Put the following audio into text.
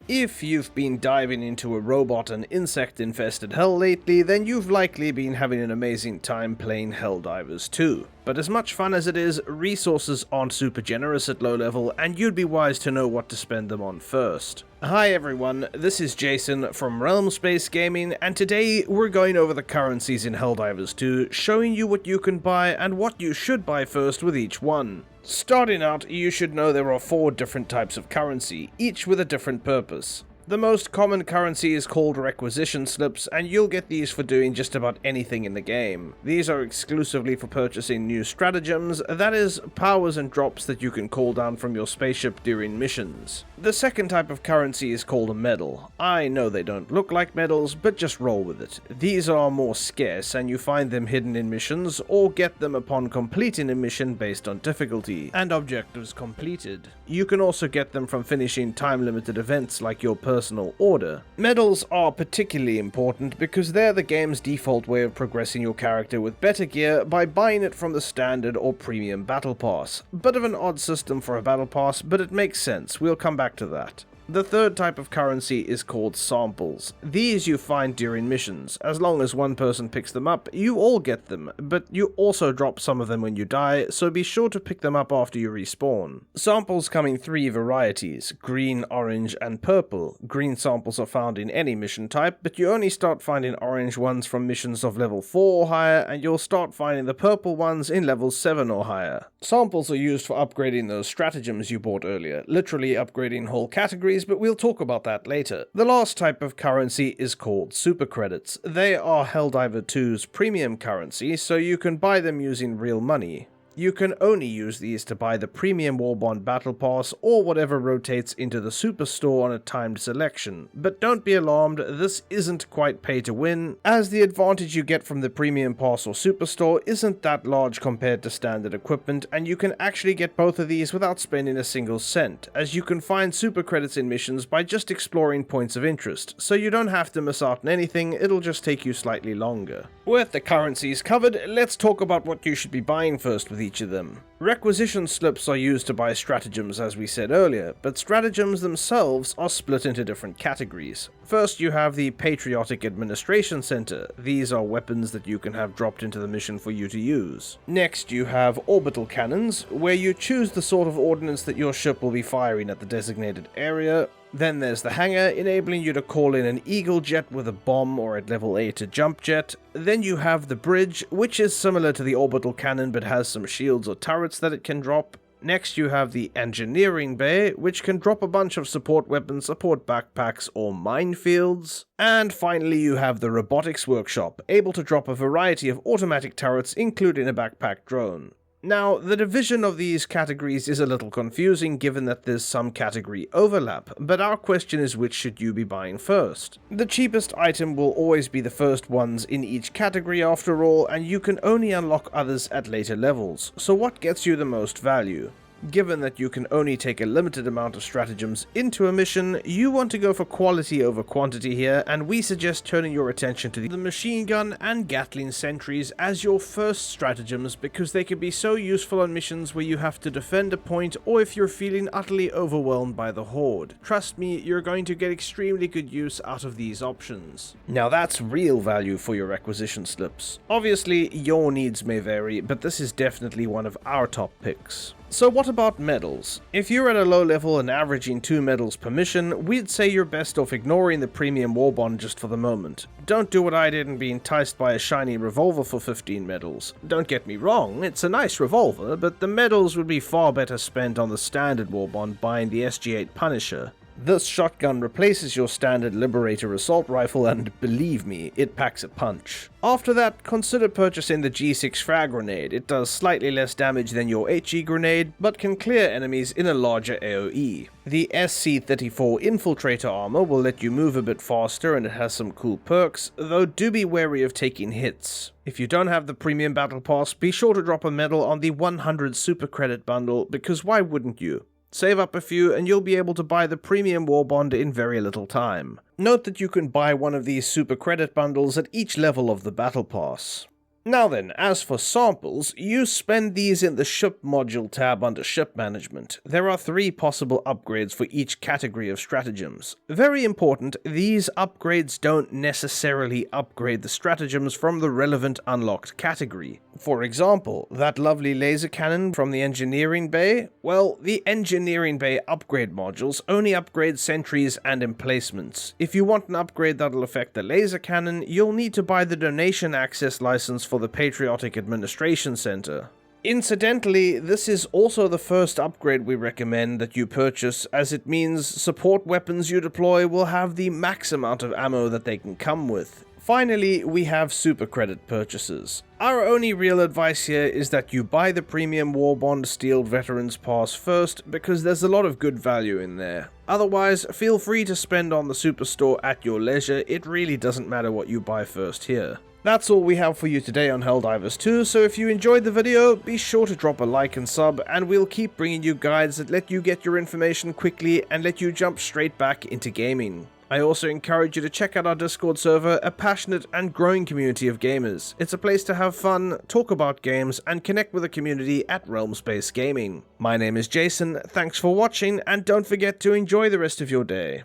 If you've been diving into a robot and insect-infested hell lately, then you've likely been having an amazing time playing Helldivers 2. But as much fun as it is, resources aren't super generous at low level, and you'd be wise to know what to spend them on first. Hi everyone, this is Jason from Realm Space Gaming, and today we're going over the currencies in Helldivers 2, showing you what you can buy and what you should buy first with each one. Starting out, you should know there are 4 different types of currency, each with a different purpose. The most common currency is called requisition slips, and you'll get these for doing just about anything in the game. These are exclusively for purchasing new stratagems, that is, powers and drops that you can call down from your spaceship during missions. The second type of currency is called a medal. I know they don't look like medals, but just roll with it. These are more scarce, and you find them hidden in missions, or get them upon completing a mission based on difficulty and objectives completed. You can also get them from finishing time-limited events like your personal order. Medals are particularly important because they're the game's default way of progressing your character with better gear by buying it from the standard or premium battle pass. Bit of an odd system for a battle pass, but it makes sense, we'll come back to that. The third type of currency is called samples. These you find during missions. As long as one person picks them up, you all get them, but you also drop some of them when you die, so be sure to pick them up after you respawn. Samples come in 3 varieties: green, orange, and purple. Green samples are found in any mission type, but you only start finding orange ones from missions of level 4 or higher, and you'll start finding the purple ones in level 7 or higher. Samples are used for upgrading those stratagems you bought earlier, literally upgrading whole categories, but we'll talk about that later. The last type of currency is called super credits. They are Helldiver 2's premium currency, so you can buy them using real money. You can only use these to buy the Premium Warbond Battle Pass or whatever rotates into the Superstore on a timed selection. But don't be alarmed, this isn't quite pay to win, as the advantage you get from the Premium Pass or Superstore isn't that large compared to standard equipment, and you can actually get both of these without spending a single cent, as you can find super credits in missions by just exploring points of interest, so you don't have to miss out on anything, it'll just take you slightly longer. With the currencies covered, let's talk about what you should be buying first with each of them. Requisition slips are used to buy stratagems, as we said earlier, but stratagems themselves are split into different categories. First, you have the Patriotic Administration Center. These are weapons that you can have dropped into the mission for you to use. Next, you have orbital cannons, where you choose the sort of ordnance that your ship will be firing at the designated area. Then there's the hangar, enabling you to call in an Eagle jet with a bomb, or at level 8 a jump jet. Then you have the bridge, which is similar to the orbital cannon but has some shields or turrets that it can drop. Next you have the engineering bay, which can drop a bunch of support weapons, support backpacks, or minefields. And finally you have the robotics workshop, able to drop a variety of automatic turrets, including a backpack drone. Now, the division of these categories is a little confusing given that there's some category overlap, but our question is, which should you be buying first? The cheapest item will always be the first ones in each category after all, and you can only unlock others at later levels, so what gets you the most value? Given that you can only take a limited amount of stratagems into a mission, you want to go for quality over quantity here, and we suggest turning your attention to the machine gun and Gatling sentries as your first stratagems, because they can be so useful on missions where you have to defend a point or if you're feeling utterly overwhelmed by the horde. Trust me, you're going to get extremely good use out of these options. Now that's real value for your requisition slips. Obviously, your needs may vary, but this is definitely one of our top picks. So what about medals? If you're at a low level and averaging 2 medals per mission, we'd say you're best off ignoring the premium warbond just for the moment. Don't do what I did and be enticed by a shiny revolver for 15 medals. Don't get me wrong, it's a nice revolver, but the medals would be far better spent on the standard warbond buying the SG-8 Punisher. This shotgun replaces your standard Liberator assault rifle, and believe me, it packs a punch. After that, consider purchasing the G6 frag grenade. It does slightly less damage than your HE grenade, but can clear enemies in a larger AoE. The SC-34 infiltrator armor will let you move a bit faster, and it has some cool perks, though do be wary of taking hits. If you don't have the premium battle pass, be sure to drop a medal on the 100 super credit bundle, because why wouldn't you? Save up a few and you'll be able to buy the premium warbond in very little time. Note that you can buy one of these super credit bundles at each level of the battle pass. Now then, as for samples, you spend these in the Ship module tab under Ship Management. There are 3 possible upgrades for each category of stratagems. Very important, these upgrades don't necessarily upgrade the stratagems from the relevant unlocked category. For example, that lovely laser cannon from the Engineering Bay? Well, the Engineering Bay upgrade modules only upgrade sentries and emplacements. If you want an upgrade that'll affect the laser cannon, you'll need to buy the donation access license for the Patriotic Administration Center. Incidentally, this is also the first upgrade we recommend that you purchase, as it means support weapons you deploy will have the max amount of ammo that they can come with. Finally, we have super credit purchases. Our only real advice here is that you buy the Premium War Bond Steeled Veterans Pass first, because there's a lot of good value in there. Otherwise, feel free to spend on the Superstore at your leisure, it really doesn't matter what you buy first here. That's all we have for you today on Helldivers 2, so if you enjoyed the video, be sure to drop a like and sub, and we'll keep bringing you guides that let you get your information quickly and let you jump straight back into gaming. I also encourage you to check out our Discord server, a passionate and growing community of gamers. It's a place to have fun, talk about games, and connect with the community at Realm Space Gaming. My name is Jason, thanks for watching, and don't forget to enjoy the rest of your day.